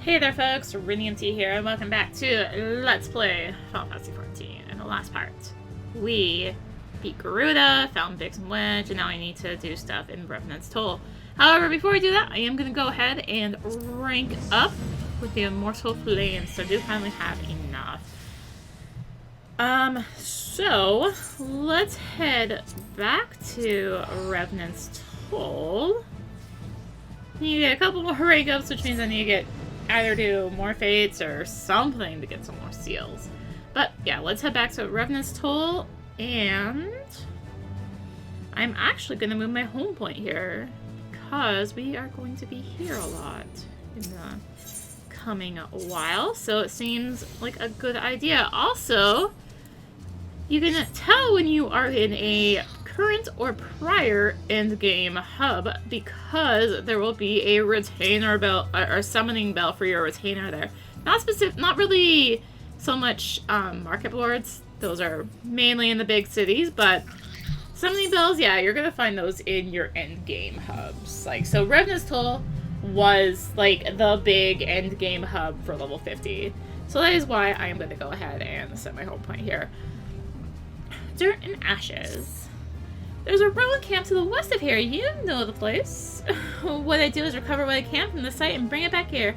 Hey there folks, rinimt here, and welcome back to Let's Play Final Fantasy XIV. In the last part, we beat Garuda, found Vixen Wedge, and now we need to do stuff in Revenant's Toll. However, before we do that, I am going to go ahead and rank up with the Immortal Flame, so I do finally have enough. So, let's head back to Revenant's Toll. I need to get a couple more rank ups, which means I need to get either do more fates or something to get some more seals. But yeah, let's head back to Revenant's Toll, and I'm actually going to move my home point here because we are going to be here a lot in the coming while, so it seems like a good idea. Also, you can tell when you are in a current or prior endgame hub because there will be a retainer bell or summoning bell for your retainer there. Not really so much market boards. Those are mainly in the big cities, but summoning bells, yeah, you're gonna find those in your endgame hubs. Like, so Revenant's Toll was like the big endgame hub for level 50. So that is why I am gonna go ahead and set my home point here. Dirt and Ashes. There's a ruin camp to the west of here. You know the place. What I do is recover what I can from the site and bring it back here.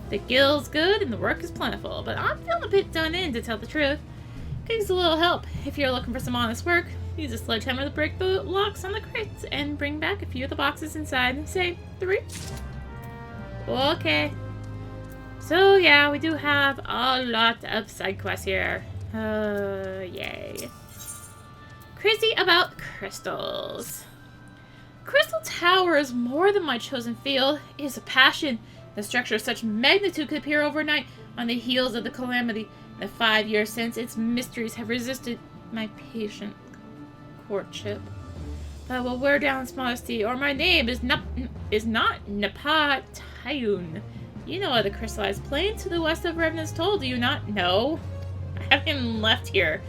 The guild's good and the work is plentiful, but I'm feeling a bit done in, to tell the truth. Could use a little help. If you're looking for some honest work, use a sledgehammer to break the locks on the crates and bring back a few of the boxes inside. Say 3. Okay. So yeah, we do have a lot of side quests here. Yay. Crazy about crystals. Crystal Tower is more than my chosen field. It is a passion. The structure of such magnitude could appear overnight on the heels of the calamity. In the 5 years since, its mysteries have resisted my patient courtship. But I will wear down its modesty, or my name is not Napa Tayun. You know of the crystallized plain to the west of Revenant's Toll, do you not? No. I haven't even left here.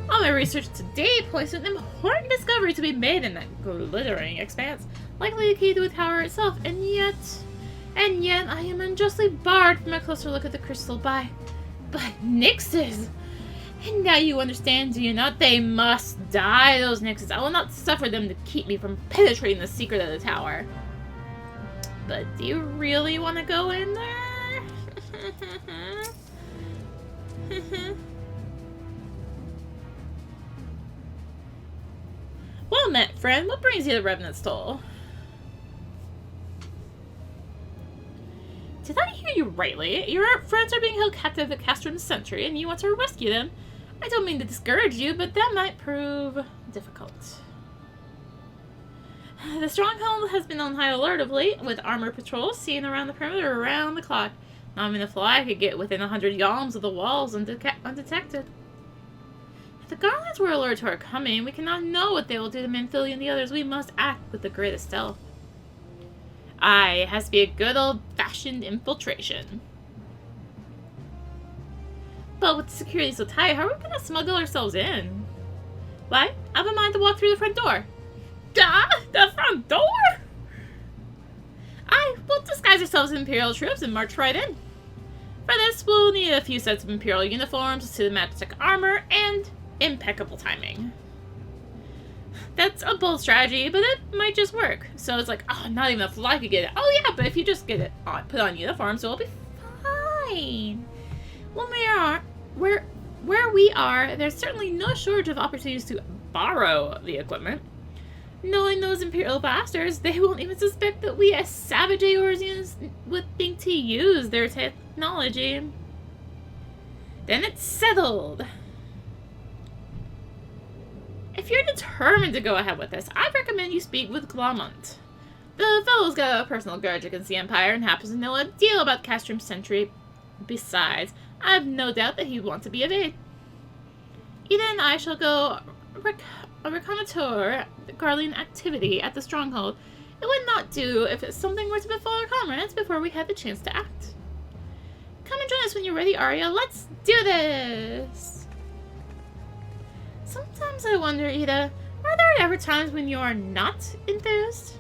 All my research today points to an important discovery to be made in that glittering expanse, likely the key to the tower itself, and yet I am unjustly barred from a closer look at the crystal by Nixes. And now you understand, do you not? They must die, those Nixes. I will not suffer them to keep me from penetrating the secret of the tower. But do you really want to go in there? Well met, friend. What brings you to Revenant's Toll? Did I hear you rightly? Your friends are being held captive at Castrum's sentry, and you want to rescue them. I don't mean to discourage you, but that might prove difficult. The stronghold has been on high alert of late, with armored patrols seen around the perimeter around the clock. Not even a fly could get within 100 yalms of the walls undetected. If the Garlands were alerted to our coming, we cannot know what they will do to Manphilly and the others. We must act with the greatest stealth. Aye, it has to be a good old-fashioned infiltration. But with the security so tight, how are we going to smuggle ourselves in? Why? I have a mind to walk through the front door. The front door? Aye, we'll disguise ourselves as Imperial troops and march right in. For this, we'll need a few sets of Imperial uniforms, cinematic armor, and impeccable timing. That's a bold strategy, but it might just work. So it's like, oh, not even a fly could get it. Oh yeah, but if you just get it on, put on uniforms, we'll be fine. When we are where we are, there's certainly no shortage of opportunities to borrow the equipment. Knowing those Imperial bastards, they won't even suspect that we as savage Eorzeans would think to use their technology. Then it's settled. If you're determined to go ahead with this, I'd recommend you speak with Glaumont. The fellow's got a personal grudge against the Empire and happens to know a deal about Castrum's sentry. Besides, I have no doubt that he'd want to be of aid. Ida and I shall go reconnoiter the Garlean activity at the stronghold. It would not do if something were to befall our comrades before we had the chance to act. Come and join us when you're ready, Arya. Let's do this! Sometimes I wonder, Ida, are there ever times when you are not enthused?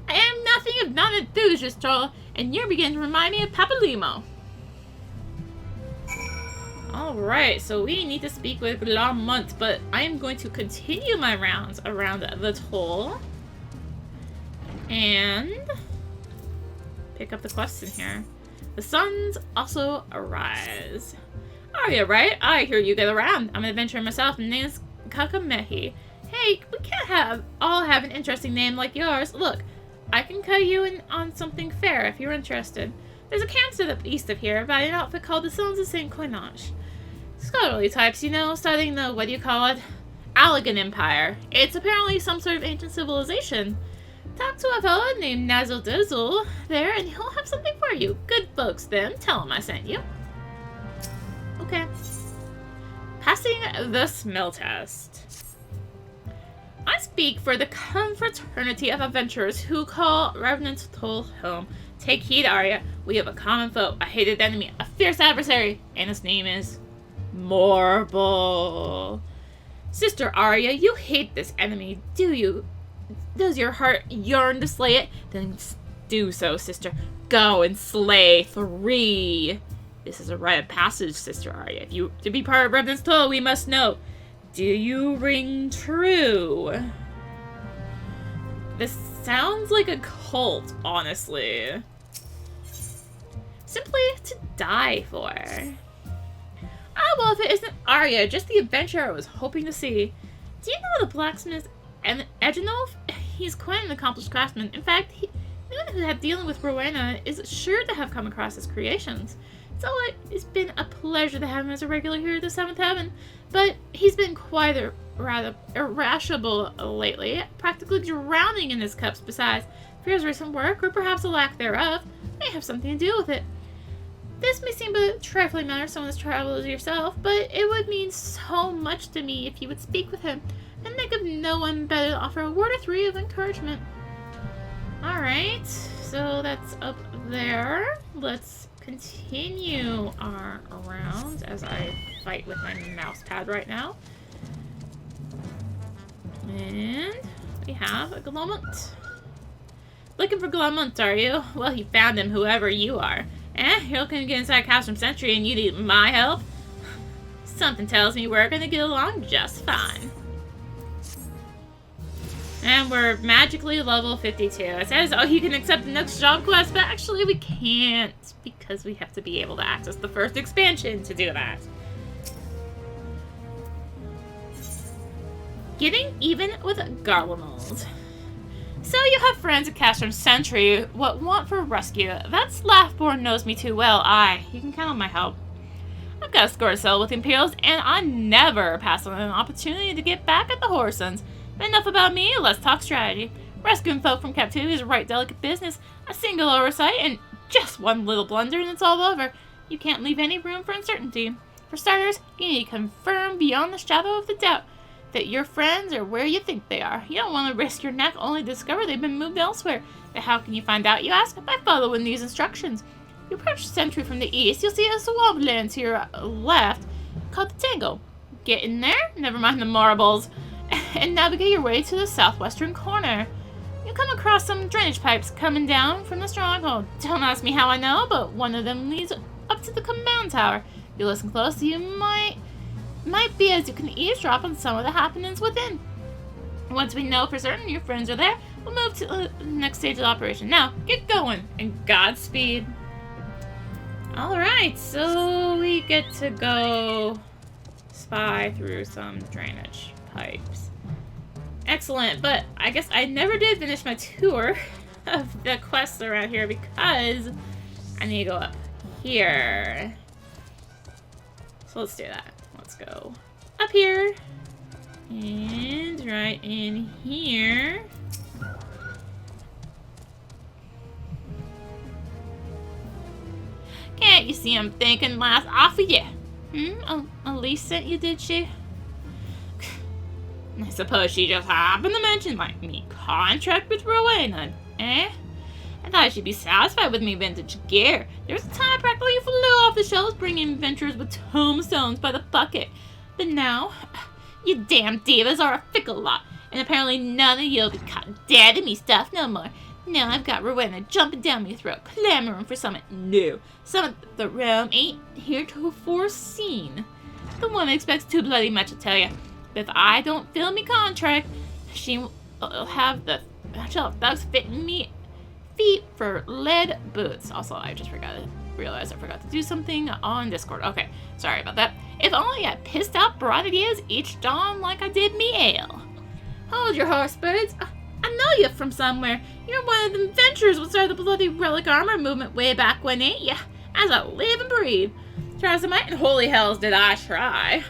I am not nothing if not an enthusiast, troll, and you're beginning to remind me of Papalimo. Alright, so we need to speak with Lamont, but I am going to continue my rounds around the toll. And pick up the quest in here. The suns also arise. Arya, right? I hear you get around. I'm an adventurer myself, and my name is Kakamehi. Hey, we can't all have an interesting name like yours. Look, I can cut you in on something fair if you're interested. There's a camp to the east of here by an outfit called the Sons of St. Coinage. Scholarly types, you know, studying the, what do you call it? Allegan Empire. It's apparently some sort of ancient civilization. Talk to a fella named Nazzle Dizzle there, and he'll have something for you. Good folks, them. Tell him I sent you. Okay. Passing the smell test. I speak for the confraternity of adventurers who call Revenant's Toll home. Take heed, Arya. We have a common foe, a hated enemy, a fierce adversary, and his name is Morble. Sister Arya, you hate this enemy, do you? Does your heart yearn to slay it? Then do so, sister. Go and slay 3. This is a rite of passage, Sister Arya. If you to be part of Revenant's Toll, we must know. Do you ring true? This sounds like a cult, honestly. Simply to die for. Ah, well, if it isn't Arya, just the adventurer I was hoping to see. Do you know the blacksmith Eginolf? He's quite an accomplished craftsman. In fact, anyone who had dealing with Rowena is sure to have come across his creations. So it's been a pleasure to have him as a regular here at the 7th Heaven, but he's been quite rather irascible lately, practically drowning in his cups. Besides, fears recent work, or perhaps a lack thereof, may have something to do with it. This may seem a trifling matter, someone as traveled as yourself, but it would mean so much to me if you would speak with him, and think of no one better to offer a word or 3 of encouragement. Alright, so that's up there. Let's continue our rounds as I fight with my mouse pad right now. And we have a Glamont. Looking for Glamont, are you? Well, you found him, whoever you are. You're looking to get inside Castrum Sentry and you need my help? Something tells me we're gonna get along just fine. And we're magically level 52. It says, oh, you can accept the next job quest, but actually we can't because we have to be able to access the first expansion to do that. Getting even with Garlemald. So you have friends at Castrum Sentry. What want for rescue? That Slathborn knows me too well. You can count on my help. I've got a score to settle with Imperials, and I never pass on an opportunity to get back at the Horsons. But enough about me, let's talk strategy. Rescuing folk from captivity is a right delicate business. A single oversight and just one little blunder and it's all over. You can't leave any room for uncertainty. For starters, you need to confirm beyond the shadow of the doubt that your friends are where you think they are. You don't want to risk your neck only to discover they've been moved elsewhere. But how can you find out, you ask? By following these instructions. You approach Sentry from the east, you'll see a swampland to your left called the Tangle. Get in there, never mind the marbles, and navigate your way to the southwestern corner. You'll come across some drainage pipes coming down from the stronghold. Don't ask me how I know, but one of them leads up to the command tower. If you listen close, you might be as you can eavesdrop on some of the happenings within. Once we know for certain your friends are there, we'll move to the next stage of the operation. Now, get going, and Godspeed. Alright, so we get to go spy through some drainage pipes. Excellent, but I guess I never did finish my tour of the quests around here because I need to go up here. So let's do that. Let's go up here and right in here. Can't you see I'm thinking last off of you? Elise sent you, did she? I suppose she just happened to mention my contract with Rowena, eh? I thought she'd be satisfied with me vintage gear. There was a time I practically flew off the shelves bringing adventurers with tombstones by the bucket. But now, you damn divas are a fickle lot, and apparently none of you'll be caught dead in me stuff no more. Now I've got Rowena jumping down my throat, clamoring for something new. Something the realm ain't heretofore seen. The woman expects too bloody much, I tell ya. But if I don't fill me contract, she'll have thugs fitting me feet for lead boots. Also, I just realized I forgot to do something on Discord. Okay, sorry about that. If only I pissed out bright ideas each dawn like I did me ale. Hold your horse, birds. I know you from somewhere. You're one of them adventurers what started the bloody relic armor movement way back when, ain't ya? As I live and breathe. Try some might and holy hells did I try.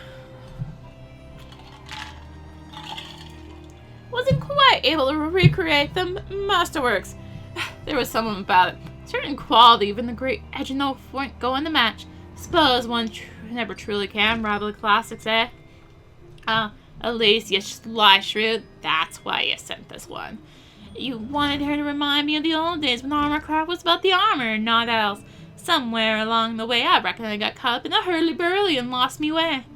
Wasn't quite able to recreate the masterworks. There was something about it. Certain quality even the great Edgeno weren't going to match. Suppose one never truly can rival the classics, eh? At least you lie shrewd. That's why you sent this one. You wanted her to remind me of the old days when armorcraft was about the armor and not else. Somewhere along the way, I reckon I got caught up in a hurly-burly and lost me way.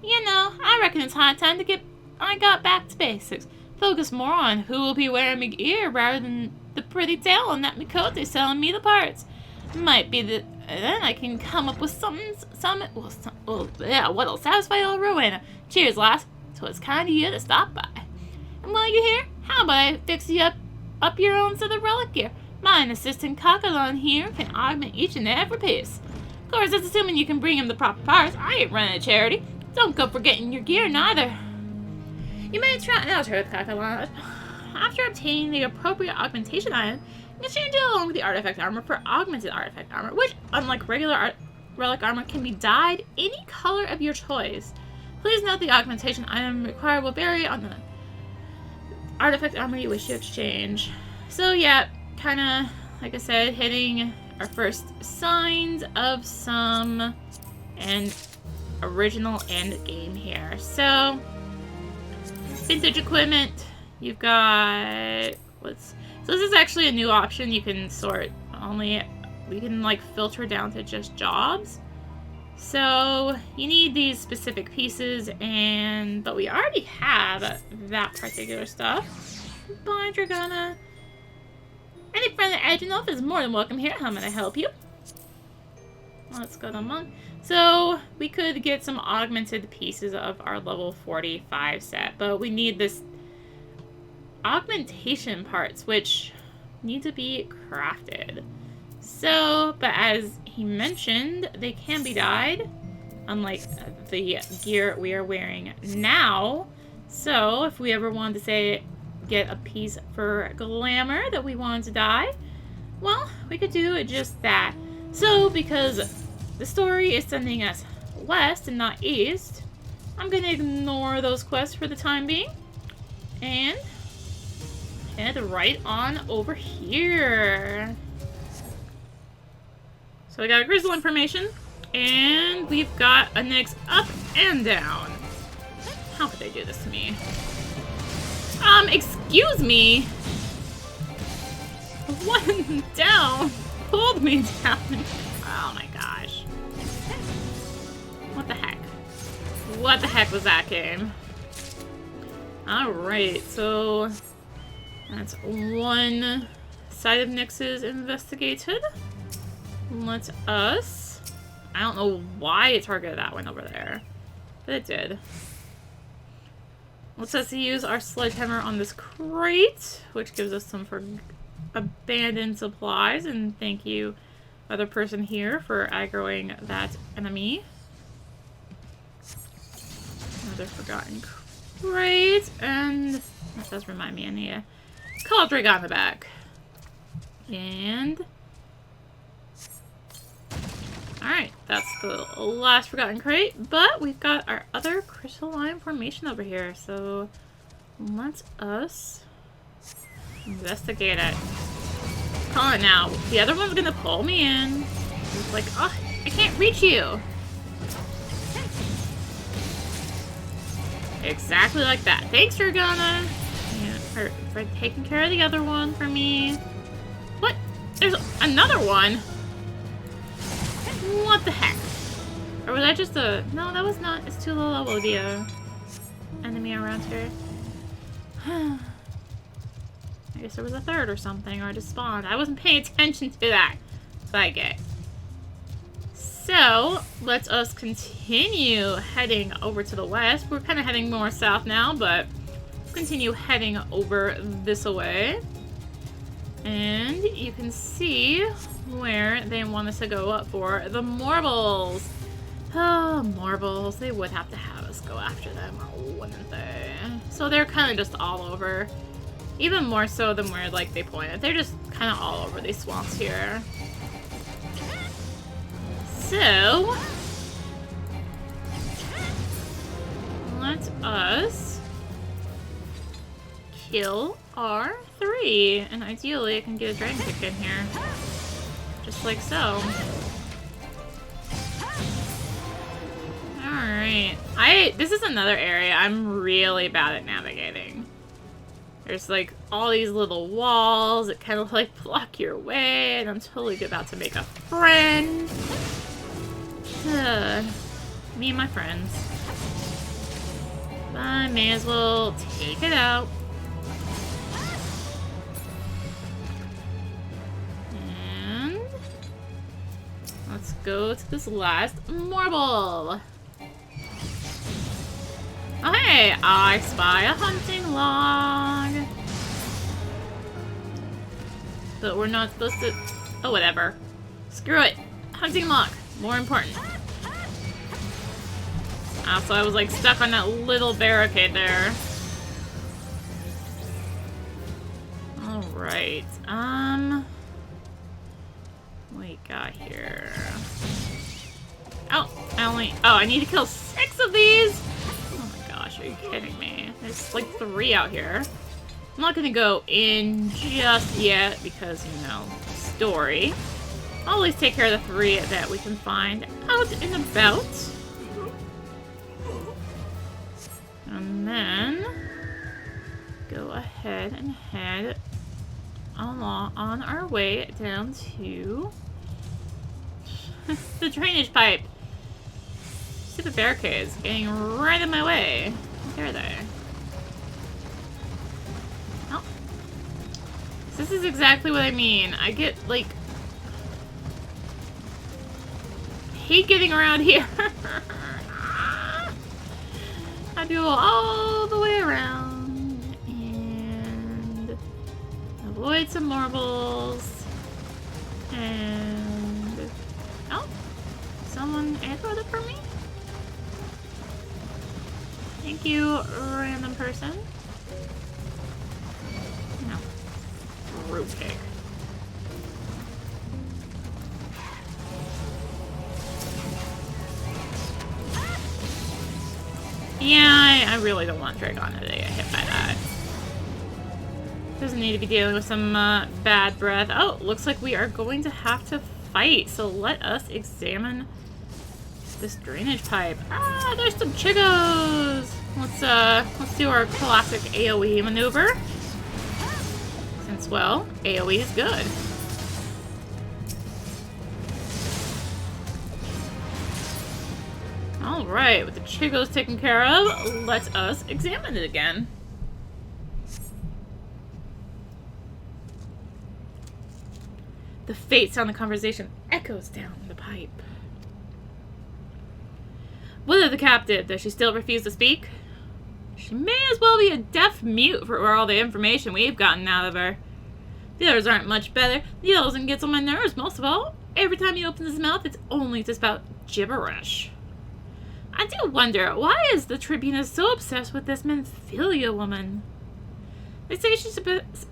You know, I reckon it's high time I got back to basics. Focus more on who will be wearing me gear rather than the pretty tail on that Mikote selling me the parts. Might be that then I can come up with what'll satisfy old Rowena. Cheers, lass. So it's kind of you to stop by. And while you're here, how about I fix you up your own set of relic gear? My assistant Kakalon here can augment each and every piece. Of course, that's assuming you can bring him the proper parts. I ain't running a charity. Don't go forgetting your gear, neither. You may try now, Kakalon. After obtaining the appropriate augmentation item, you can change it along with the artifact armor for augmented artifact armor, which, unlike regular relic armor, can be dyed any color of your choice. Please note the augmentation item required will vary on the artifact armor you wish to exchange. So yeah, kind of, like I said, hitting our first signs of some original end game here. So, vintage equipment, you've got, so this is actually a new option. You can sort we can like filter down to just jobs. So you need these specific pieces, but we already have that particular stuff. Bye, Dragona. Any friend at Edgenolf is more than welcome here. How may I help you? Let's go to Monk. So we could get some augmented pieces of our level 45 set, but we need this augmentation parts, which need to be crafted. So, but as he mentioned, they can be dyed, unlike the gear we are wearing now. So, if we ever wanted to, say, get a piece for glamour that we wanted to dye, well, we could do just that. So, because the story is sending us west and not east, I'm going to ignore those quests for the time being, and head right on over here. So we got a crystal information, and we've got a Nyx up and down. How could they do this to me? Excuse me? One down pulled me down. Oh my gosh. What the heck? What the heck was that game? Alright, so that's one side of Nyx's investigated. Let us... I don't know why it targeted that one over there, but it did. Let's us use our sledgehammer on this crate, which gives us some for abandoned supplies, and thank you, other person here, for aggroing that enemy. Another forgotten crate, and that does remind me, I need a cauldron on the back. And... alright, that's the last forgotten crate, but we've got our other crystalline formation over here, so let us investigate it. Call it now. The other one's gonna pull me in. It's like, oh, I can't reach you. Exactly like that. Thanks, Dragona, for taking care of the other one for me. What? There's another one? What the heck? Or was that just a... no, that was not. It's too low level to be a enemy around here. guess there was a third or something, or I just spawned. I wasn't paying attention to that. That's what I get. So, let us continue heading over to the west. We're kind of heading more south now, but let's continue heading over this way. And you can see where they want us to go up for the marbles. Oh, marbles. They would have to have us go after them, wouldn't they? So they're kind of just all over. Even more so than where, like, they pointed. They're just kind of all over these swamps here. So, let us kill our 3. And ideally, I can get a dragon kick in here. Just like so. Alright. This is another area I'm really bad at navigating. There's like all these little walls that kind of like block your way, and I'm totally about to make a friend. Me and my friends. I may as well take it out. And let's go to this last marble. Oh hey, I spy a hunting log. But we're not supposed to... Oh, whatever. Screw it. Hunting log. More important. Also, I was like stuck on that little barricade there. Alright. What we got here? Oh, I need to kill 6 of these? Oh my gosh, are you kidding me? There's like 3 out here. I'm not gonna go in just yet because, you know, story. I'll always take care of the 3 that we can find out and about. And then go ahead and head along on our way down to the drainage pipe. Stupid barricades getting right in my way. There they. Oh. This is exactly what I mean. I get like hate getting around here. I do all the way around and avoid some marbles. And oh, someone aggroed it for me. Thank you, random person. No, fruitcake. Yeah, I really don't want Dragona to get hit by that. Doesn't need to be dealing with some bad breath. Oh, looks like we are going to have to fight. So let us examine this drainage pipe. Ah, there's some chigos. Let's do our classic AoE maneuver. Since, well, AoE is good. Alright, with the chigos taken care of, let us examine it again. The faint sound of conversation echoes down the pipe. What of the captive? Does she still refuse to speak? She may as well be a deaf mute for all the information we've gotten out of her. The others aren't much better. The yells and gets on my nerves most of all. Every time he opens his mouth, it's only just about gibberish. I do wonder, why is the Tribuna so obsessed with this Menphilia woman? They say she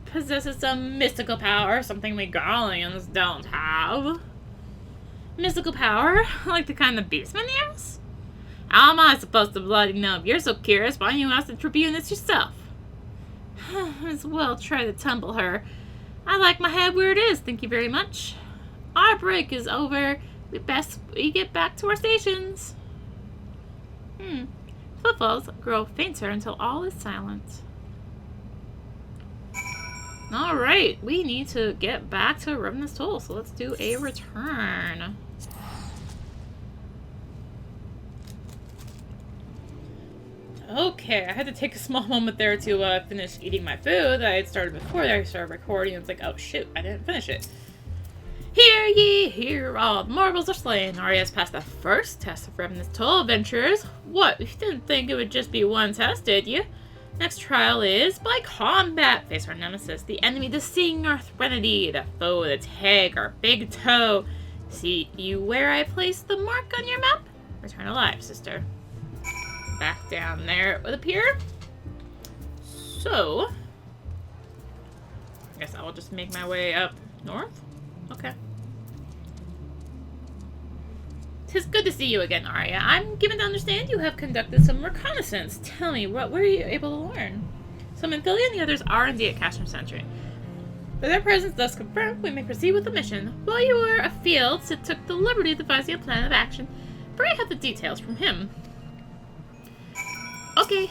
possesses some mystical power, something we Garleans don't have. Mystical power? Like the kind the Beastman use? How am I supposed to bloody know? If you're so curious, why don't you ask the Tribunus yourself? As well try to tumble her. I like my head where it is, thank you very much. Our break is over. We get back to our stations. Footfalls grow fainter until all is silent. Alright, we need to get back to Revenant's Toll, so let's do a return. Okay, I had to take a small moment there to finish eating my food that I had started before I started recording. It's like, oh shoot, I didn't finish it. Hear ye, hear all the marbles are slain. Arya's passed the first test of Revenant's Toll, adventurers. What, you didn't think it would just be one test, did you? Next trial is by combat. Face our nemesis, the enemy, the seeing our threnody, the foe, the tag, our big toe. See you where I placed the mark on your map? Return alive, sister. Back down there it would appear. So, I guess I will just make my way up north. Okay. 'Tis good to see you again, Arya. I'm given to understand you have conducted some reconnaissance. Tell me, what were you able to learn? Some in Philly and the others are indeed at Castrum Sentry. With their presence thus confirmed, we may proceed with the mission. While you were afield, Sid took the liberty of devising a plan of action. Pray have the details from him. Okay.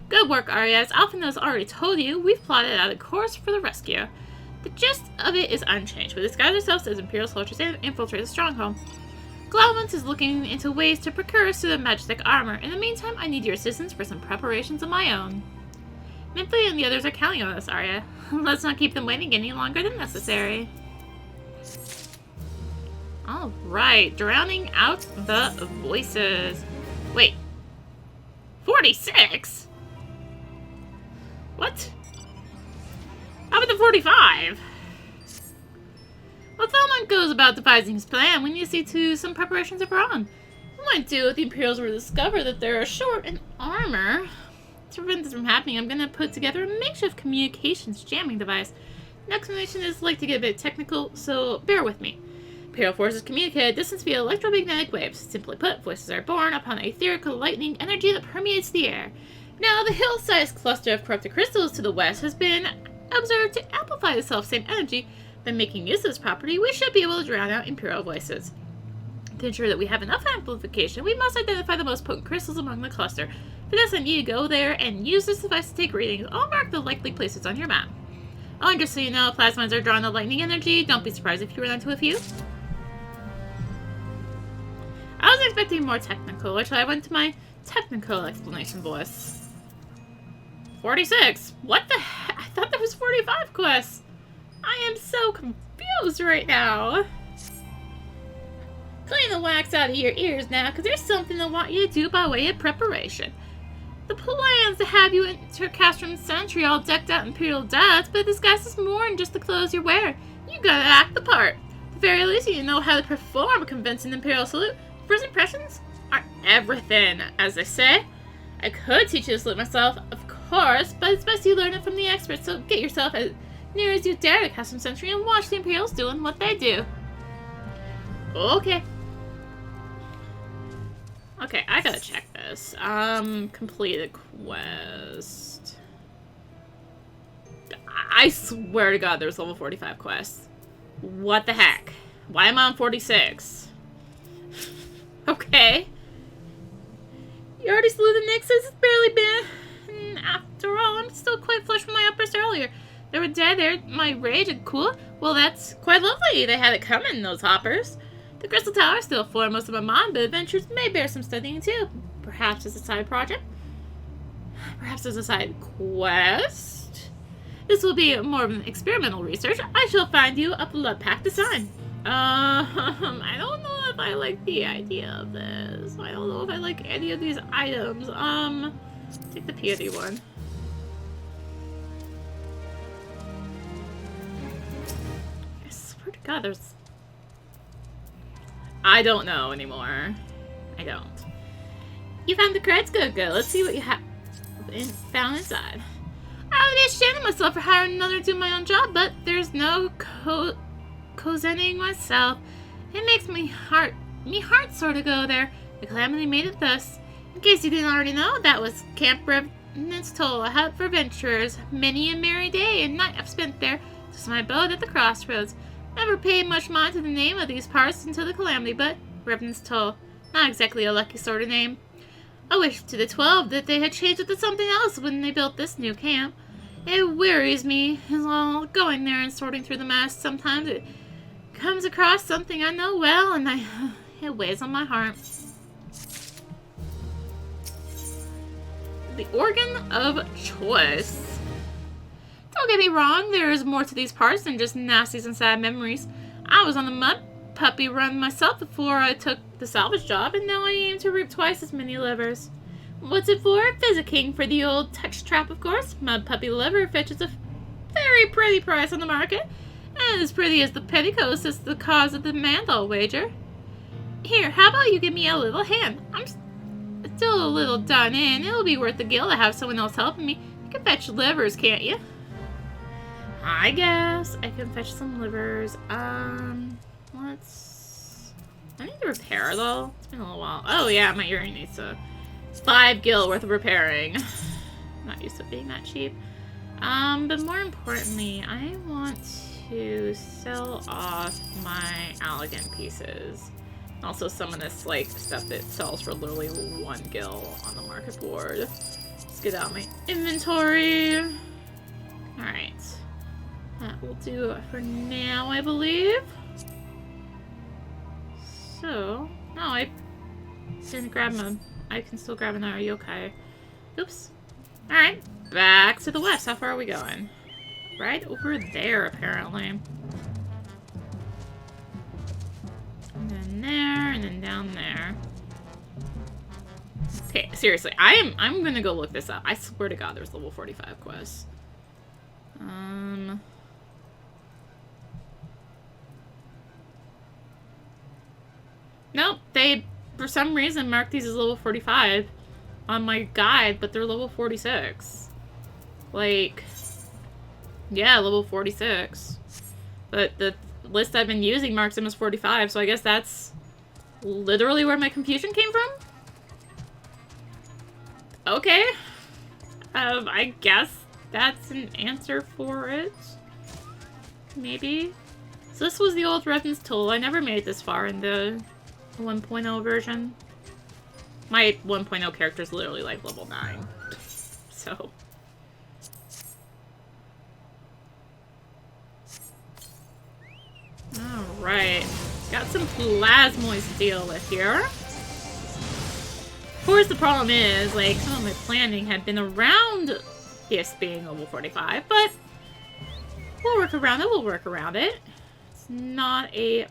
Good work, Arya. As Alphen has already told you, we've plotted out a course for the rescue. The gist of it is unchanged. We disguise ourselves as Imperial soldiers and infiltrate the stronghold. Glauwens is looking into ways to procure us to the majestic armor. In the meantime, I need your assistance for some preparations of my own. Minfley and the others are counting on us, Arya. Let's not keep them waiting any longer than necessary. Alright, drowning out the voices. Wait. 46? What? How about the 45? Well, Thelmont goes about devising his plan. We need to see to some preparations of our own. What might do if the Imperials were to discover that they're short in armor? To prevent this from happening, I'm going to put together a makeshift communications jamming device. The explanation is like to get a bit technical, so bear with me. Imperial forces communicate at distance via electromagnetic waves. Simply put, voices are born upon etherical lightning energy that permeates the air. Now, the hill-sized cluster of corrupted crystals to the west has been observed to amplify the self-same energy. By making use of this property, we should be able to drown out Imperial voices. To ensure that we have enough amplification, we must identify the most potent crystals among the cluster. For this, I need to go there and use this device to take readings. I'll mark the likely places on your map. Oh, and just so you know, plasmids are drawn to lightning energy. Don't be surprised if you run into a few. I was expecting more technical, which I went to my technical explanation voice. 46? What the heck? I thought there was 45 quests. I am so confused right now. Clean the wax out of your ears now, because there's something I want you to do by way of preparation. The plan's to have you enter Castrum Sentry all decked out in Imperial duds, but disguised as more than just the clothes you wear. You gotta act the part. At the very least, you know how to perform a convincing Imperial salute. First impressions are everything, as they say. I could teach you to salute myself, of course, but it's best you learn it from the experts, so get yourself as near as you dare to Castrum Sentry and watch the Imperials doing what they do. Okay. Okay, I gotta check this. Completed quest. I swear to God there's level 45 quests. What the heck? Why am I on 46? Okay. You already slew the Nixes? It's barely been. After all, I'm still quite flush from my outburst earlier. They were dead there, my rage and cool. Well, that's quite lovely. They had it coming, those hoppers. The Crystal Tower still foremost of my mind, but adventures may bear some studying too. Perhaps as a side project. Perhaps as a side quest. This will be more of an experimental research. I shall find you a blood pack design. I don't know if I like the idea of this. I don't know if I like any of these items. Take the peony one. I swear to God, there's... I don't know anymore. I don't. You found the credits? Good. Let's see what you have found inside. I would be ashamed of myself for hiring another to do my own job, but there's no cozenning myself. It makes me heart sort of go there. The calamity made it thus. In case you didn't already know, that was Camp Revenant's Toll, a hut for adventurers. Many a merry day and night I've spent there, just my abode at the crossroads. Never paid much mind to the name of these parts until the calamity, but Revenant's Toll, not exactly a lucky sort of name. I wish to the 12 that they had changed it to something else when they built this new camp. It wearies me, as well, going there and sorting through the mess. Sometimes it comes across something I know well, and it weighs on my heart. the organ of choice. Don't get me wrong, there is more to these parts than just nasties and sad memories. I was on the Mud Puppy run myself before I took the salvage job, and now I aim to reap twice as many livers. What's it for? Physicking for the old text trap, of course. Mud Puppy liver fetches a very pretty price on the market, and as pretty as the petticoats is the cause of the demand, I'll wager. Here, how about you give me a little hand? I'm still a little done in. It'll be worth the gil to have someone else helping me. You can fetch livers, can't you? I guess I can fetch some livers. Let's... I need to repair, though. It's been a little while. Oh, yeah, my earring needs 5 gil worth of repairing. I'm not used to it being that cheap. But more importantly, I want to sell off my elegant pieces. Also some of this, like, stuff that sells for literally 1 gil on the market board. Let's get out my inventory. Alright. That will do it for now, I believe. So, no, I didn't grab them. I can still grab another yokai. Oops. Alright, back to the west. How far are we going? Right over there, apparently. And then there, and then down there. Okay, seriously, I'm gonna go look this up. I swear to God, there's level 45 quests. Nope, they, for some reason, marked these as level 45 on my guide, but they're level 46. Like, yeah, level 46. But the list I've been using marks them as 45, so I guess that's literally where my confusion came from? Okay. I guess that's an answer for it. Maybe. So this was the old Revenant's Toll. I never made it this far in the 1.0 version. My 1.0 character is literally like level 9. So. Alright. Got some plasmoids to deal with here. Of course, the problem is, like, some of my planning had been around this being level 45, but we'll work around it, we'll work around it. It's not a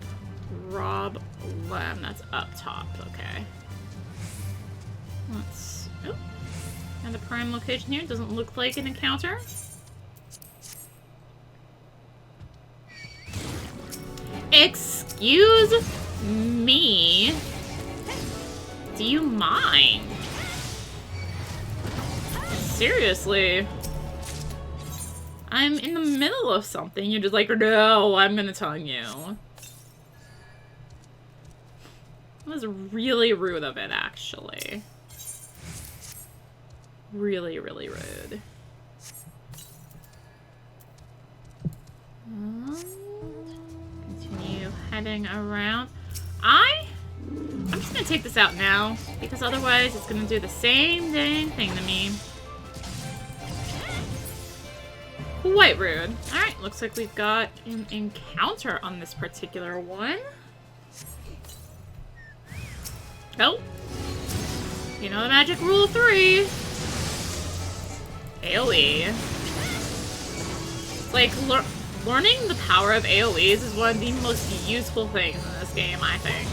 problem. That's up top, okay. Let's... Oh. And the prime location here doesn't look like an encounter. Excuse me? Do you mind? Seriously? I'm in the middle of something. You're just like, no, I'm gonna tongue you. That was really rude of it, actually. Really, really rude. Continue heading around. I'm just gonna take this out now, because otherwise it's gonna do the same dang thing to me. Quite rude. Alright, looks like we've got an encounter on this particular one. Oh. You know the magic rule 3. AoE. Like, learning the power of AoEs is one of the most useful things in this game, I think.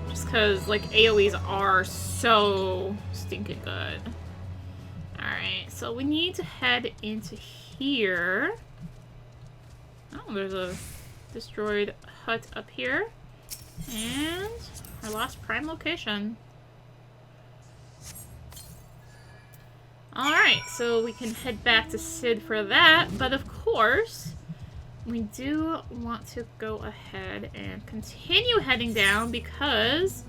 Just because, like, AoEs are so stinking good. Alright, so we need to head into here. Oh, there's a destroyed hut up here. And our lost prime location. Alright, so we can head back to Sid for that, but of course, we do want to go ahead and continue heading down because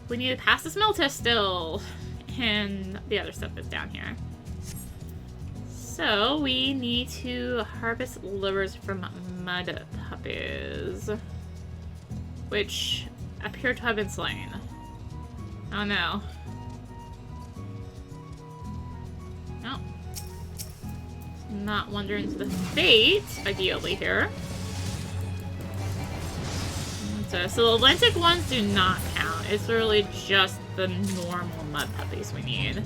we need to pass the smell test still, and the other stuff is down here. So, we need to harvest livers from Mud Puppies, which appear to have been slain. Oh no. No. Not wander into the fate, ideally, here. So the lentic ones do not count. It's really just the normal Mud Puppies we need.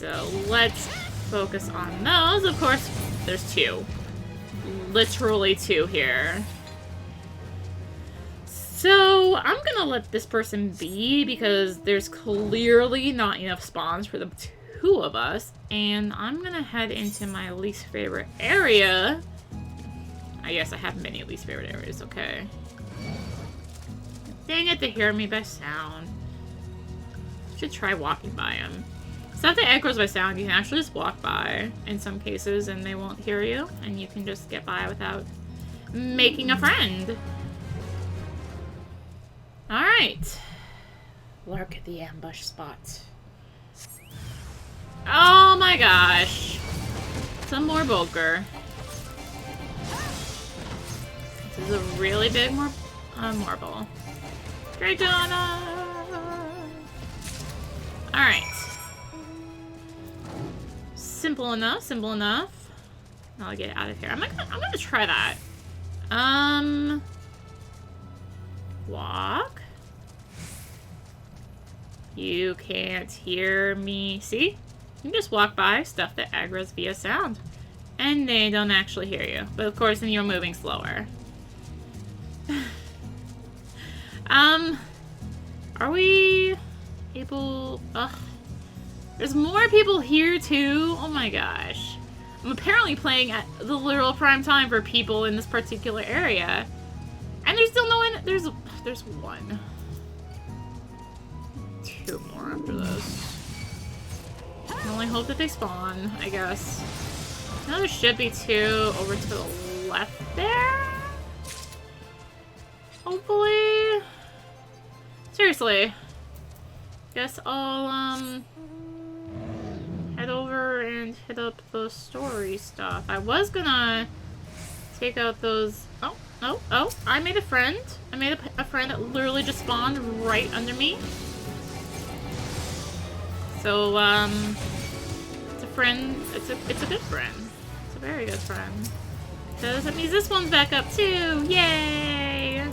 So let's focus on those. Of course, there's two. Literally two here. So I'm gonna let this person be because there's clearly not enough spawns for the two of us. And I'm gonna head into my least favorite area. I guess I have many least favorite areas, okay. Dang it, they hear me by sound. Should try walking by them. It's not the echoes by sound, you can actually just walk by in some cases and they won't hear you. And you can just get by without making a friend. Alright. Lurk at the ambush spot. Oh my gosh. Some more Bulgur. This is a really big marble. Great Donna! Alright. Simple enough, simple enough. I'll get out of here. I'm gonna try that. Walk. You can't hear me. See? You can just walk by stuff that aggroes via sound. And they don't actually hear you. But of course, then you're moving slower. Are we able... Ugh. There's more people here, too. Oh my gosh. I'm apparently playing at the literal prime time for people in this particular area. And there's still no one... There's one. Two more after this. I can only hope that they spawn, I guess. Now there should be two over to the left there. Hopefully. Seriously. Guess I'll, head over and hit up the story stuff. I was gonna take out those... Oh, I made a friend. I made a friend that literally just spawned right under me. So, it's a friend. It's a good friend. It's a very good friend. Because that means this one's back up too. Yay!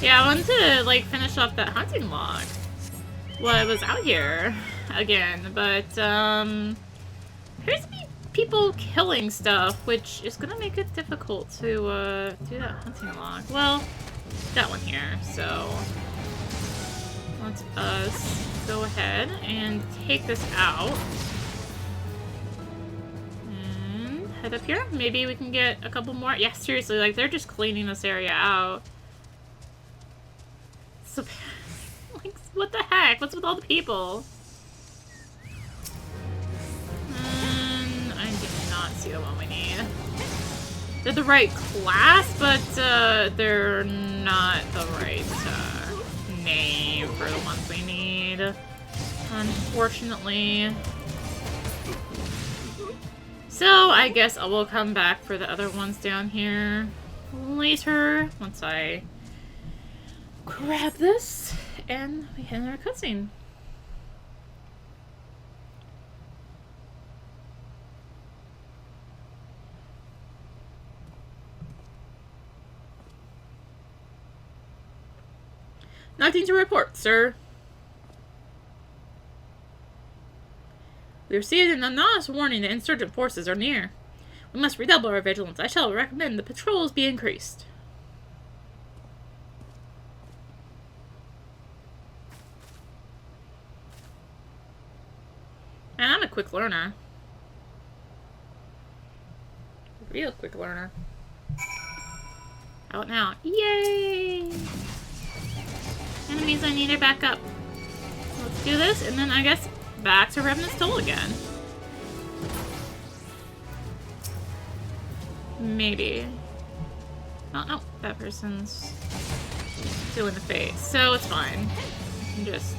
Yeah, I wanted to, like, finish off that hunting log while I was out here again, but, appears to be people killing stuff, which is gonna make it difficult to, do that hunting log. Well, that one here, so let's us go ahead and take this out. And head up here. Maybe we can get a couple more. Yeah, seriously, like, they're just cleaning this area out. So, like, what the heck? What's with all the people? I did not see the one we need. They're the right class, but they're not the right name for the ones we need. Unfortunately. So, I guess I will come back for the other ones down here later, once I grab this, and we end our cutscene. Nothing to report, sir. We received an anonymous warning that insurgent forces are near. We must redouble our vigilance. I shall recommend the patrols be increased. Man, I'm a quick learner. Real quick learner. Out now. Yay! Enemies I need are back up. Let's do this, and then I guess back to Revenant's Toll again. Maybe. Oh, no. That person's still in the face, so it's fine. Just,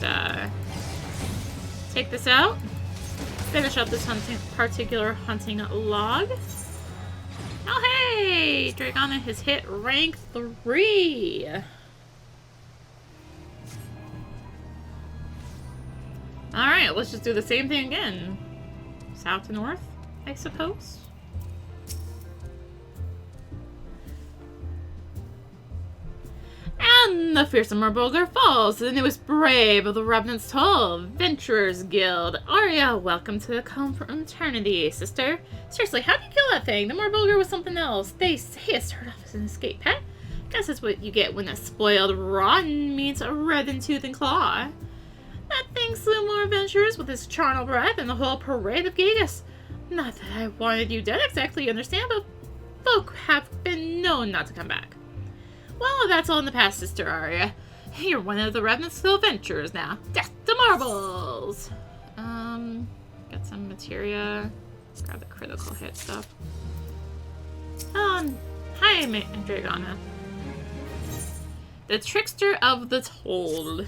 take this out. Finish up this particular hunting log. Oh, hey! Dragona has hit rank 3. Alright, let's just do the same thing again. South to north, I suppose. When the fearsome Murbolger falls, the newest brave of the Revenant's Toll, Adventurers Guild. Arya, welcome to the confraternity, sister. Seriously, how did you kill that thing? The Murbolger was something else. They say it started off as an escape pet. Guess that's what you get when a spoiled, rotten meets a red in tooth and claw. That thing slew more adventurers with his charnel breath than the whole parade of Gigas. Not that I wanted you dead exactly, understand, but folk have been known not to come back. Well, that's all in the past, Sister Arya. You're one of the Revenant's adventurers now. Death to marbles! Get some materia. Grab the critical hit stuff. Hi, Dragona. The Trickster of the Told.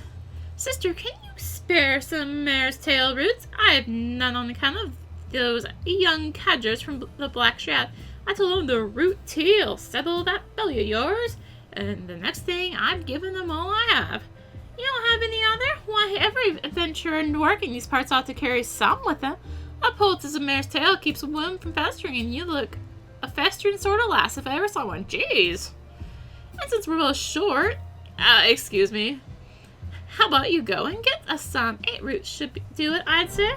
Sister, can you spare some mare's tail roots? I have none on account of those young cadgers from the Black Shad. I told them the root tea'll settle that belly of yours. And the next thing, I've given them all I have. You don't have any other? Why, every adventurer and dwarf in these parts ought to carry some with them. A poultice of mare's tail keeps a wound from festering, and you look a festering sort of lass if I ever saw one. Jeez. And since we're both short, excuse me, how about you go and get us some? 8 roots should do it, I'd say.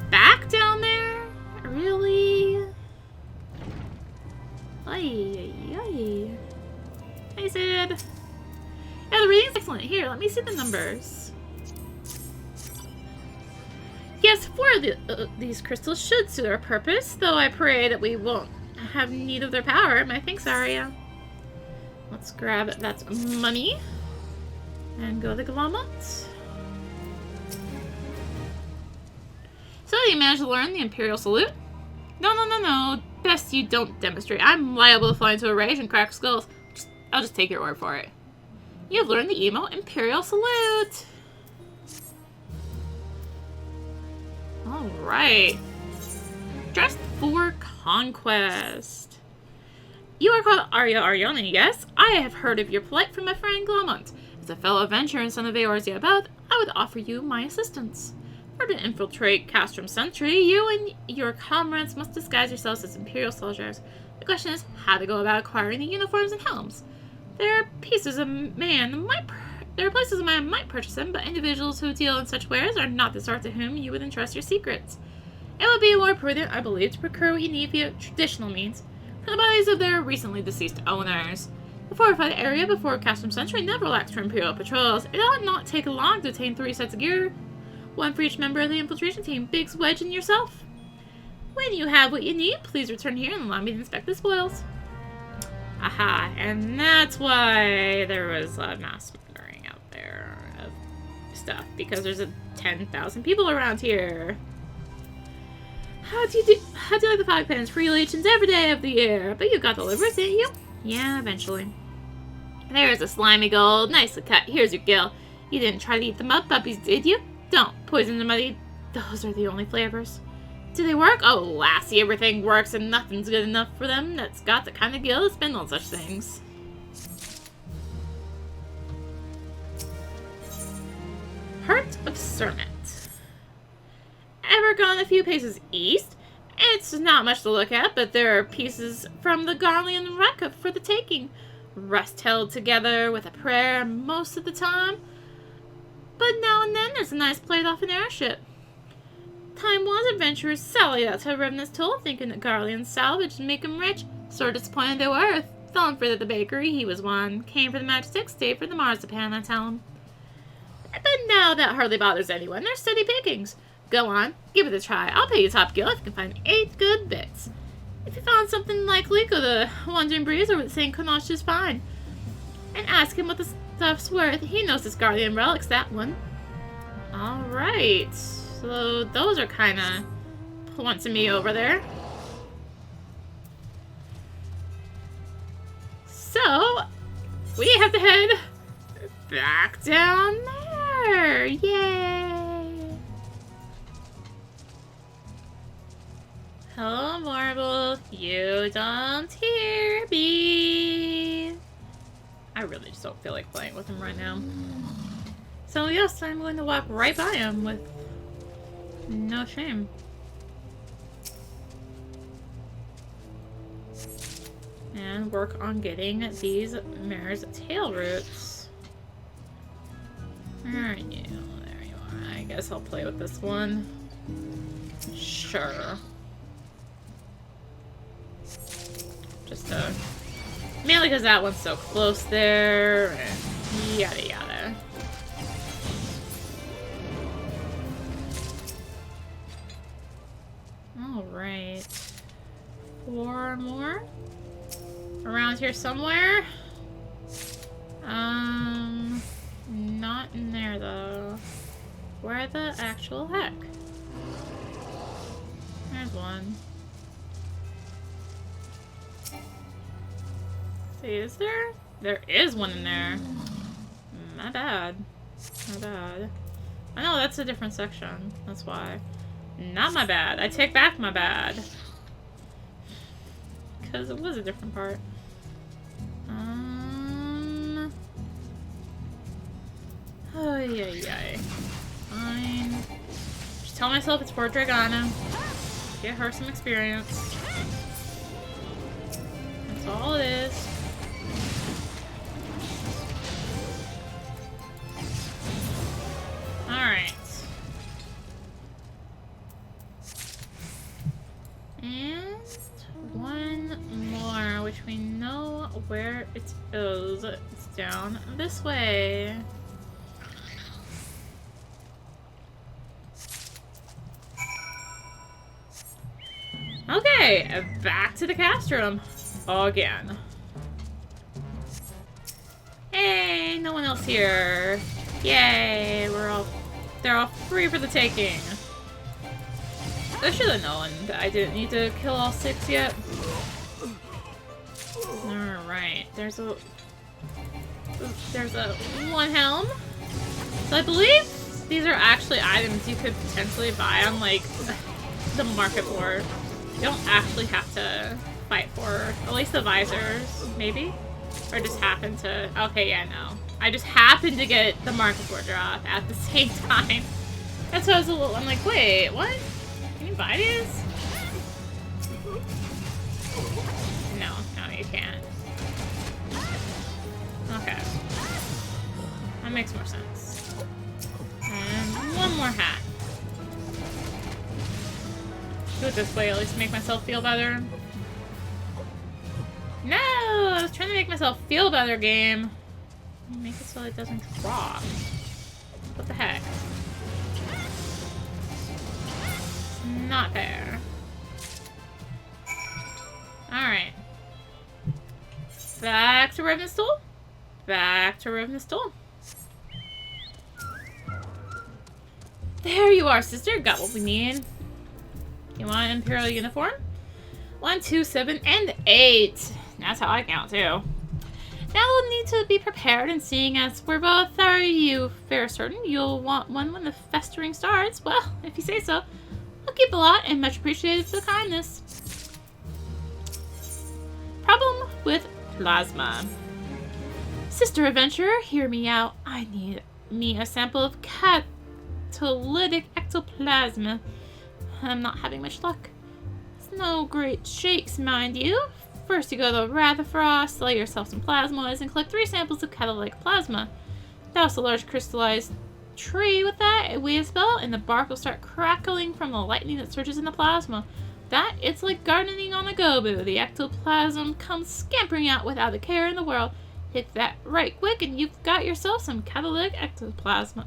Back down there? Really? Ay, ay, ay. Hey, Sid. Yeah, the reading's excellent. Here, let me see the numbers. Yes, 4 of these crystals should suit our purpose, though I pray that we won't have need of their power. My thanks, Arya. Let's grab that's money. And go to the Glamout. So, you managed to learn the Imperial Salute? No. Best you don't demonstrate. I'm liable to fly into a rage and crack skulls. I'll just take your word for it. You've learned the emo Imperial Salute. Alright. Dressed for conquest. You are called Arya Aryani, yes? I have heard of your plight from my friend Glamout. As a fellow adventurer and son of Eorzea Beth, I would offer you my assistance. For to infiltrate Castrum Sentry, you and your comrades must disguise yourselves as Imperial soldiers. The question is how to go about acquiring the uniforms and helms. There are places a man might purchase them, but individuals who deal in such wares are not the sort to whom you would entrust your secrets. It would be more prudent, I believe, to procure what you need via traditional means, from the bodies of their recently deceased owners. The fortified area before Castrum Sentry never lacks for Imperial patrols. It ought not take long to obtain 3 sets of gear, 1 for each member of the infiltration team. Biggs, Wedge, and yourself. When you have what you need, please return here and allow me to inspect the spoils. Aha, and that's why there was a mass murdering out there of stuff, because there's 10,000 people around here. How do you like the fog pens? Free legions every day of the year. But you got the livers, didn't you? Yeah, eventually. There's a slimy gold. Nicely cut. Here's your gill. You didn't try to eat the Mud Puppies, did you? Don't poison the muddy. Those are the only flavors. Do they work? Oh, lassie, everything works and nothing's good enough for them that's got the kind of gill to spend on such things. Heart of Sermon. Ever gone a few paces east? It's not much to look at, but there are pieces from the Garlean wreck for the taking. Rest held together with a prayer most of the time. But now and then there's a nice plate off an airship. Time was adventurers sallied out to Revenant's Toll thinking that Garlean's salvage would make him rich. Sort of disappointed they were. Felon for at the bakery, he was one. Came for the matchstick, stayed for the marzipan, I tell him. But now that hardly bothers anyone. They're steady pickings. Go on, give it a try. I'll pay you top gill if you can find 8 good bits. If you found something likely, go to Wandering Breeze or with St. Konosh is fine. And ask him what the stuff's worth. He knows his Guardian relics, that one. Alright. So those are kind of wanting me over there. So, we have to head back down there. Yay! Hello, Marble. You don't hear me. I really just don't feel like playing with him right now. So yes, I'm going to walk right by him with no shame. And work on getting these mare's tail roots. Where are you? There you are. I guess I'll play with this one. Sure. Just mainly because that one's so close there, and yada yada. Alright. 4 more? Around here somewhere? Not in there though. Where the actual heck? There's one. See, is there? There is one in there. My bad. My bad. I know that's a different section. That's why. Not my bad. I take back my bad. Because it was a different part. Oh, yeah. Fine. Just tell myself it's for Dragana. Get her some experience. That's all it is. Alright. And one more, which we know where it is. It's down this way. Okay, back to the Castrum again. Hey, no one else here. Yay, they're all free for the taking. I should have known that I didn't need to kill all 6 yet. Alright, there's a one helm. So I believe these are actually items you could potentially buy on like the market board. You don't actually have to fight for at least the visors, maybe? Or just happen to... Okay, yeah, no. I just happened to get the market board drop at the same time. That's why I was a little... I'm like, wait, what? Can you buy these? No, you can't. Okay. That makes more sense. And one more hat. Do it this way, at least make myself feel better. No! I was trying to make myself feel better, game. Make it so it doesn't drop. What the heck? Not fair. Alright. Back to Revenant's Tool. Back to Revenant's Tool. There you are, sister. Got what we need. You want an Imperial uniform? 1, 2, 7, and 8. That's how I count, too. Now we'll need to be prepared, and seeing as we're both, are you fair certain you'll want one when the festering starts? Well, if you say so, I'll keep a lot, and much appreciated for the kindness. Problem with plasma. Sister adventurer, hear me out. I need me a sample of catalytic ectoplasm. I'm not having much luck. It's no great shakes, mind you. First you go to Ratherfrost, lay yourself some plasmoids, and collect 3 samples of catalytic plasma. Douse a large crystallized tree with that, wait a spell, and the bark will start crackling from the lightning that surges in the plasma. It's like gardening on the go, boo. The ectoplasm comes scampering out without a care in the world. Hit that right quick, and you've got yourself some catalytic ectoplasm.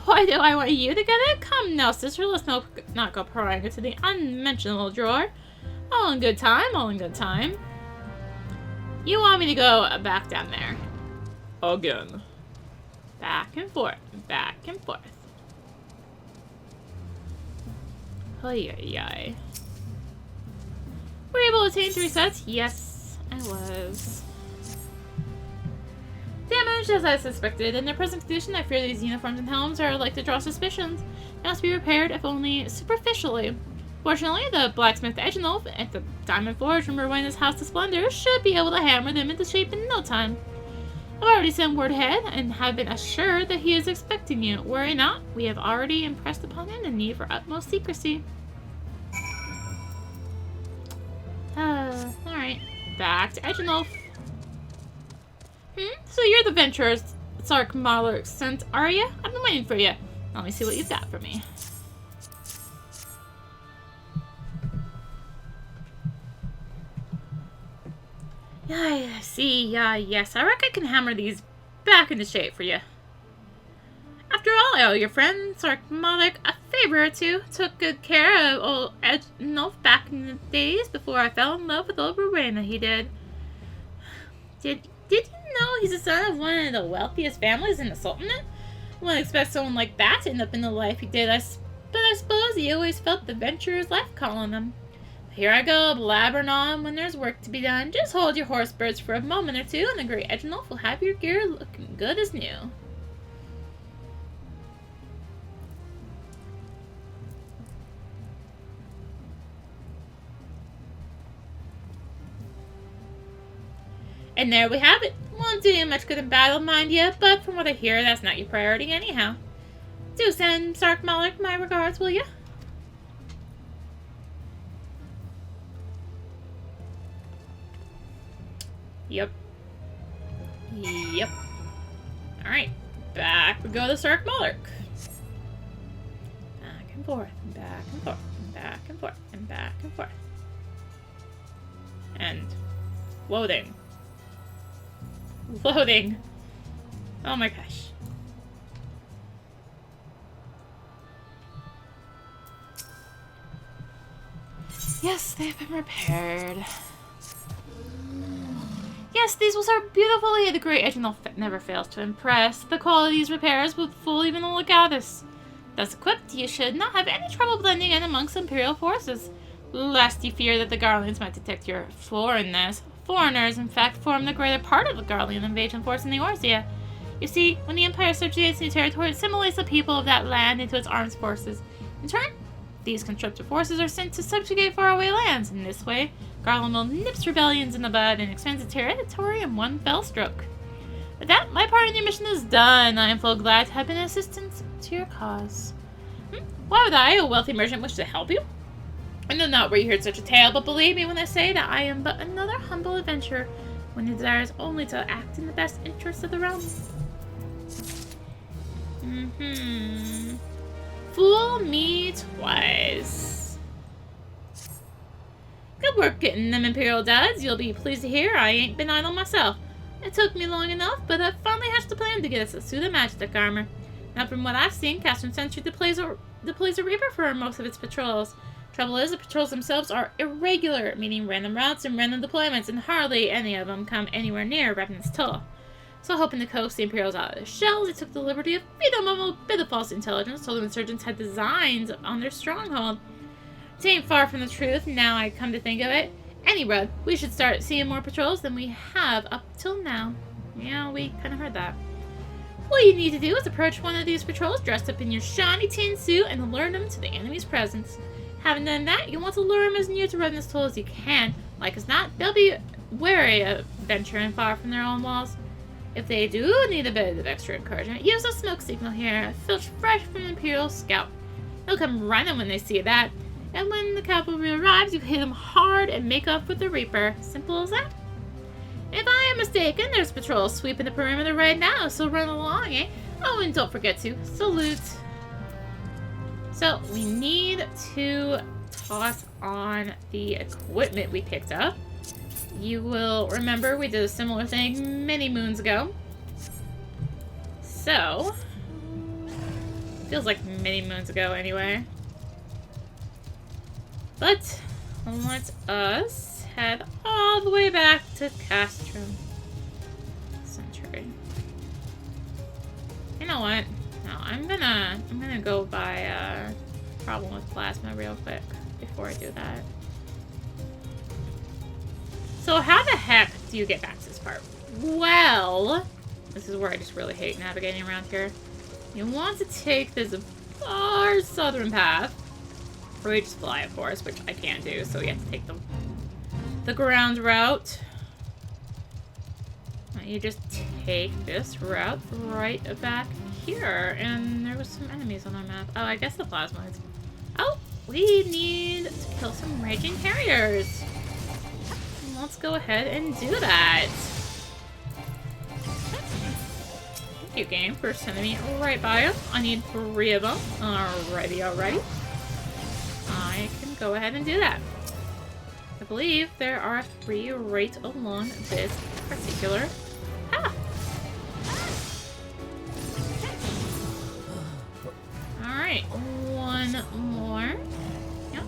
Why do I want you to get it? Come now, sister, let's not go prying into the unmentionable drawer. All in good time, all in good time. You want me to go back down there? Again. Back and forth, back and forth. Ay. Were you able to attain 3 sets? Yes, I was. Damaged as I suspected. In their present condition, I fear these uniforms and helms are like to draw suspicions. They must be repaired, if only superficially. Fortunately, the blacksmith Eginolf at the Diamond Forge from Rowana's House of Splendor should be able to hammer them into shape in no time. I've already sent word ahead and have been assured that he is expecting you. Worry not, we have already impressed upon him the need for utmost secrecy. Alright. back to Edgenolf. So you're the venturers Sark Mahler sent, are you? I've been waiting for you. Let me see what you've got for me. Yeah, I see. Yes. I reckon I can hammer these back into shape for you. After all, I owe your friend Sark Mahler a favor or two. Took good care of old Edgenolf back in the days before I fell in love with old Rowena, he did. Did you know he's the son of one of the wealthiest families in the Sultanate? Wouldn't expect someone like that to end up in the life he did, but I suppose he always felt the venturer's life calling him. Here I go, blabbering on when there's work to be done. Just hold your horse birds for a moment or two, and the great Edgenolf will have your gear looking good as new. And there we have it. Won't do you much good in battle, mind you, but from what I hear, that's not your priority anyhow. Do send Sark Mahler my regards, will you? Yep. Alright. Back we go to Sark Mahler. Back and forth, and back and forth, and back and forth, and back and forth. And loading. Loading. Oh my gosh. Yes, they've been repaired. Yes, these will serve beautifully. The great Edgenolf never fails to impress. The quality of these repairs will fool even the Legatus. Thus equipped, you should not have any trouble blending in amongst Imperial forces, lest you fear that the Garleans might detect your foreignness. Foreigners, in fact, form the greater part of the Garlean invasion force in the Orsia. You see, when the Empire subjugates new territory, it assimilates the people of that land into its armed forces. In turn, these conscripted forces are sent to subjugate faraway lands. In this way, Garlemald nips rebellions in the bud and expands its territory in one fell stroke. With that, my part in your mission is done. I am full glad to have been assistance to your cause. Why would I, a wealthy merchant, wish to help you? I know not where you heard such a tale, but believe me when I say that I am but another humble adventurer, when the desire is only to act in the best interests of the realm. Fool me twice. Good work getting them Imperial duds. You'll be pleased to hear I ain't been idle myself. It took me long enough, but I've finally hatched a plan to get us a suit of magic armor. Now, from what I've seen, Castrum sent you to place a Reaper for most of its patrols. Trouble is, the patrols themselves are irregular, meaning random routes and random deployments, and hardly any of them come anywhere near Revenant's Toll. So, hoping to coax the Imperials out of their shells, they took the liberty of feeding them a bit of false intelligence, told the insurgents had designs on their stronghold. It ain't far from the truth, now I come to think of it. Anyway, we should start seeing more patrols than we have up till now. Yeah, we kind of heard that. What you need to do is approach one of these patrols dressed up in your shiny tin suit and alert them to the enemy's presence. Having done that, you'll want to lure them as near to Revenant's Toll as you can. Like as not, they'll be wary of venturing far from their own walls. If they do need a bit of extra encouragement, use a smoke signal here, filched fresh from an Imperial scout. They'll come running when they see that. And when the cavalry arrives, you hit them hard and make up with the Reaper. Simple as that. If I am mistaken, there's patrols sweeping the perimeter right now, so run along, eh? Oh, and don't forget to salute. So, we need to toss on the equipment we picked up. You will remember we did a similar thing many moons ago. So, feels like many moons ago anyway. But let us head all the way back to Castrum Century. You know what? No, I'm gonna go by problem with plasma real quick before I do that. So how the heck do you get back to this part? Well, this is where I just really hate navigating around here. You want to take this far southern path, or you just fly, of course, which I can't do, so you have to take the ground route. You just take this route right back here, and there was some enemies on our map. Oh, I guess the plasmoids. Oh, we need to kill some raging harriers. let's go ahead and do that. Thank you, game, for sending me right by them. I need 3 of them. Alrighty. I can go ahead and do that. I believe there are 3 right along this particular path. Alright, 1 more. Yep.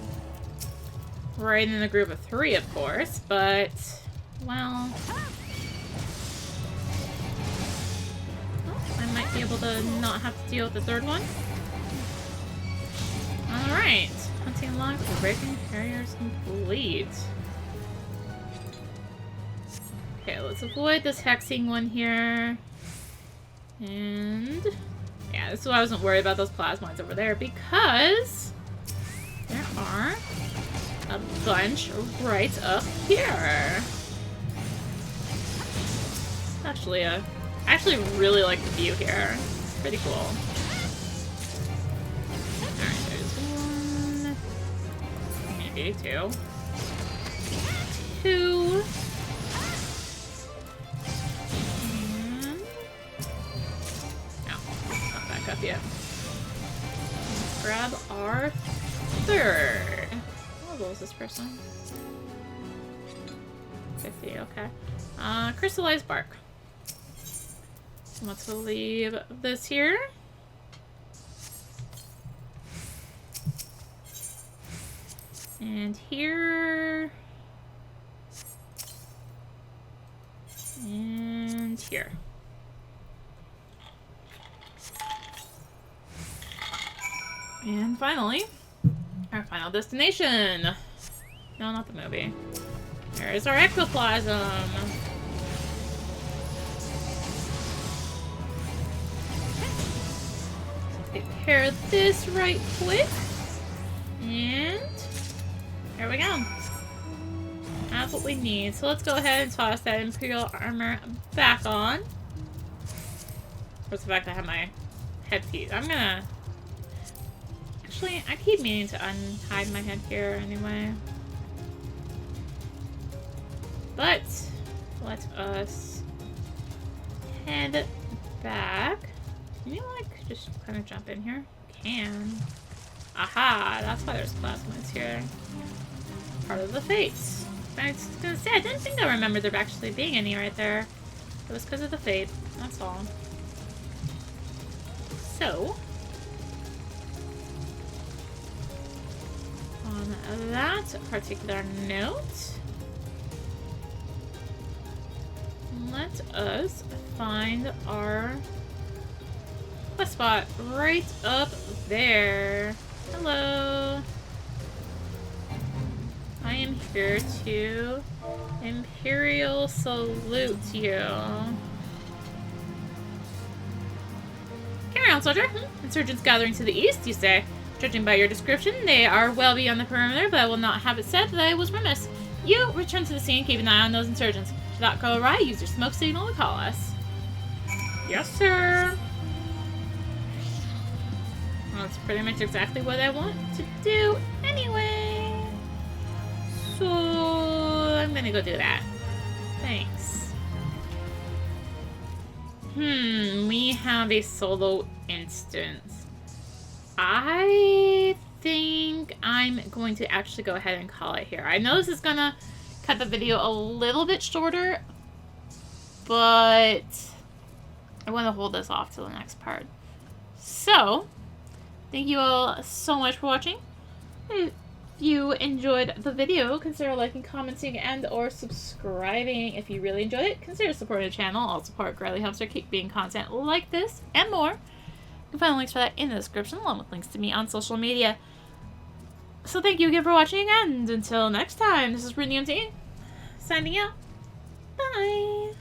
Right in the group of 3, of course, but, well... I might be able to not have to deal with the 3rd one. Alright. Hunting log for breaking carriers complete. Okay, let's avoid this hexing one here. And... yeah, this is why I wasn't worried about those plasmoids over there, because there are a bunch right up here. I actually really like the view here. It's pretty cool. Alright, there's 1. Maybe 2. 2. And... no, not back up yet. Let's grab our 3rd. How old is this person? 50, okay. Crystallized bark. Let's leave this here. And here. And here. And finally, our final destination. No, not the movie. There's our Ectoplasm. Repair this right quick. And there we go. That's what we need. So let's go ahead and toss that Imperial armor back on. What's the fact I have my headpiece? I'm gonna... actually, I keep meaning to unhide my head here anyway. But let us head back. Can you, like, just kind of jump in here? Can. Aha! That's why there's plasmoids here. Part of the fates. I was gonna say, I didn't think I remembered there actually being any right there. It was because of the fate. That's all. So, on that particular note, let us find our quest spot right up there. Hello. I am here to Imperial salute you. Carry on, soldier. Insurgents gathering to the east, you say? Judging by your description, they are well beyond the perimeter, but I will not have it said that I was remiss. You return to the scene, keep an eye on those insurgents. Should that go awry, use your smoke signal to call us. Yes, sir. Well, that's pretty much exactly what I want to do anyway. So, I'm gonna go do that. Thanks. We have a solo instance. I think I'm going to actually go ahead and call it here. I know this is gonna cut the video a little bit shorter, but I want to hold this off to the next part. So, thank you all so much for watching. If you enjoyed the video, consider liking, commenting, and or subscribing. If you really enjoyed it, consider supporting the channel. All support greatly helps her keep being content like this and more. You can find links for that in the description, along with links to me on social media. So thank you again for watching, and until next time, this is rinimt signing out. Bye!